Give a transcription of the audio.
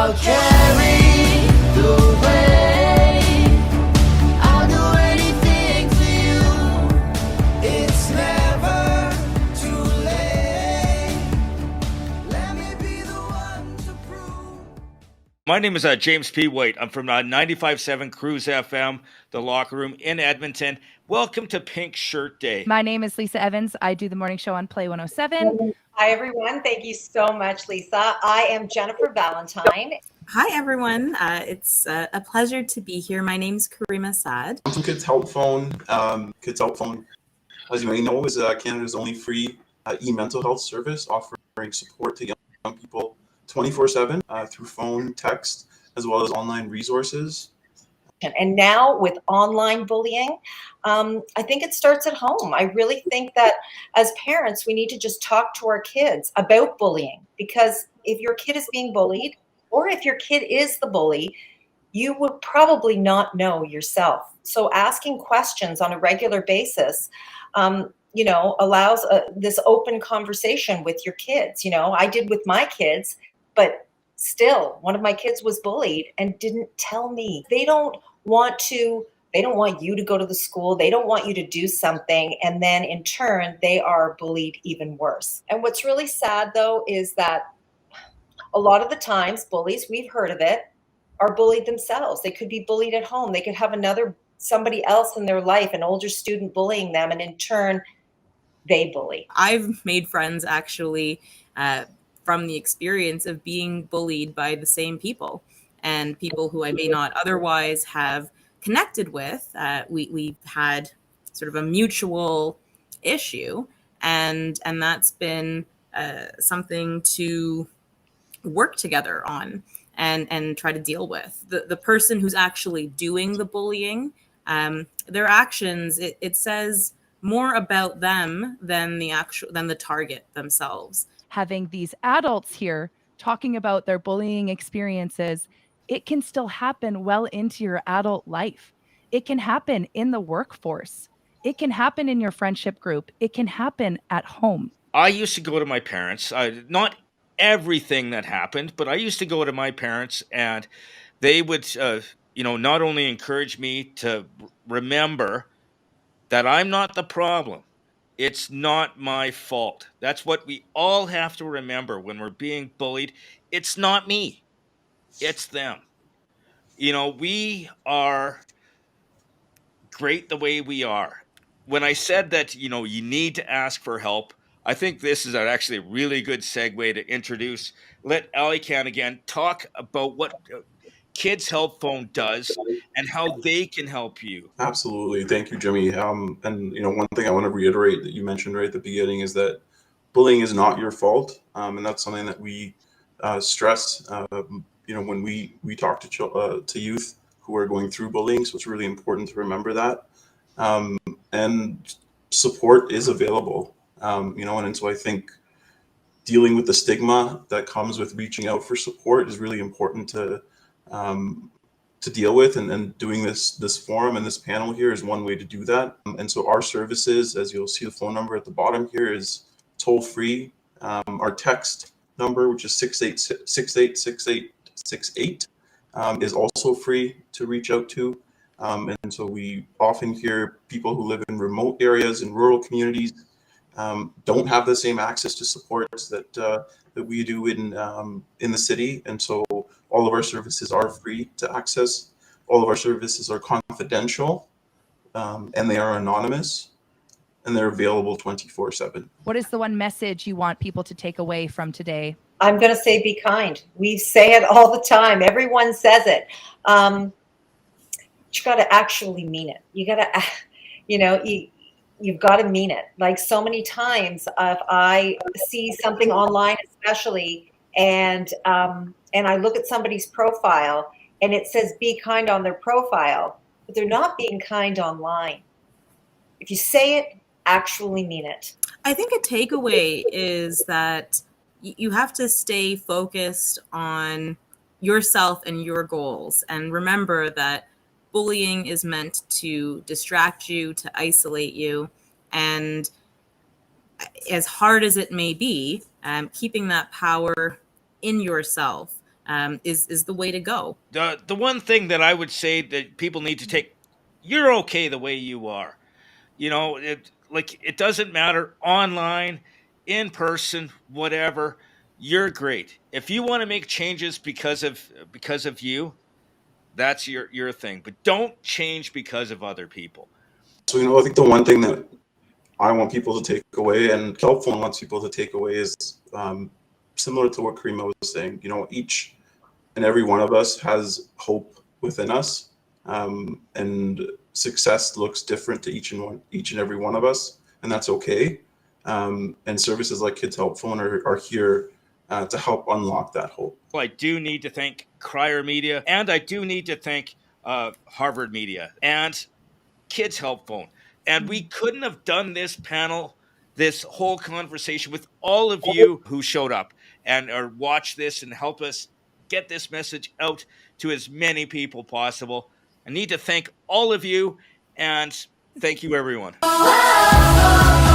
I'll carry the weight. I'll do anything for you. It's never too late. Let me be the one to prove. My name is James P. White. I'm from 95.7 Cruise FM, the locker room in Edmonton. Welcome to Pink Shirt Day. My name is Lisa Evans. I do the morning show on Play 107. Hi, everyone. Thank you so much, Lisa. I am Jennifer Valentyne. Hi, everyone. It's a pleasure to be here. My name's Caryma Sa'd. I'm from Kids Help Phone. Kids Help Phone, as you may know, is Canada's only free e-mental health service offering support to young people 24/7 through phone, text, as well as online resources. And now with online bullying, I think it starts at home. I really think that as parents, we need to just talk to our kids about bullying, because if your kid is being bullied, or if your kid is the bully, you would probably not know yourself. So asking questions on a regular basis, allows this open conversation with your kids. I did with my kids, but still, one of my kids was bullied and didn't tell me. They don't want you to go to the school. They don't want you to do something. And then in turn, they are bullied even worse. And what's really sad, though, is that a lot of the times bullies, we've heard of it, are bullied themselves. They could be bullied at home. They could have somebody else in their life, an older student bullying them. And in turn, they bully. I've made friends actually from the experience of being bullied by the same people, and people who I may not otherwise have connected with. We've had sort of a mutual issue, and that's been something to work together on and try to deal with. The person who's actually doing the bullying, their actions, it says more about them than the target themselves. Having these adults here talking about their bullying experiences, it can still happen well into your adult life. It can happen in the workforce. It can happen in your friendship group. It can happen at home. I used to go to my parents, not everything that happened, but I used to go to my parents, and they would, not only encourage me to remember that I'm not the problem. It's not my fault. That's what we all have to remember when we're being bullied. It's not me. It's them. We are great the way we are. When I said that, you need to ask for help, I think this is actually a really good segue to let Alykhan again talk about what Kids Help Phone does and how they can help you. Absolutely. Thank you, Jimmy. And one thing I want to reiterate that you mentioned right at the beginning is that bullying is not your fault. And that's something that we stress, when we talk to youth who are going through bullying. So it's really important to remember that. And support is available, and so I think dealing with the stigma that comes with reaching out for support is really important to deal with, and doing this forum and this panel here is one way to do that. And so our services, as you'll see the phone number at the bottom here, is toll free. Our text number, which is 686868, is also free to reach out to. And so we often hear people who live in remote areas, in rural communities, don't have the same access to supports that we do in the city. And so all of our services are free to access. All of our services are confidential, and they are anonymous, and they're available 24/7. What is the one message you want people to take away from today? I'm going to say be kind. We say it all the time. Everyone says it. You got to actually mean it. You got to, you've got to mean it. Like so many times, if I see something online, especially, and I look at somebody's profile and it says be kind on their profile, but they're not being kind online. If you say it, actually mean it. I think a takeaway is that you have to stay focused on yourself and your goals, and remember that bullying is meant to distract you, to isolate you, and as hard as it may be, keeping that power in yourself is the way to go. The one thing that I would say that people need to take, you're okay the way you are. It doesn't matter online, in person, whatever. You're great. If you want to make changes because of you, that's your thing. But don't change because of other people. So, I think the one thing that I want people to take away, and Helpful wants people to take away, is similar to what Caryma was saying. Each and every one of us has hope within us, and success looks different to each and every one of us, and that's okay. And services like Kids Help Phone are here to help unlock that hope. I do need to thank Crier Media, and I do need to thank Harvard Media and Kids Help Phone. And we couldn't have done this panel, this whole conversation, with all of you who showed up and or watched this and help us get this message out to as many people possible. I need to thank all of you, and thank you, everyone. Whoa.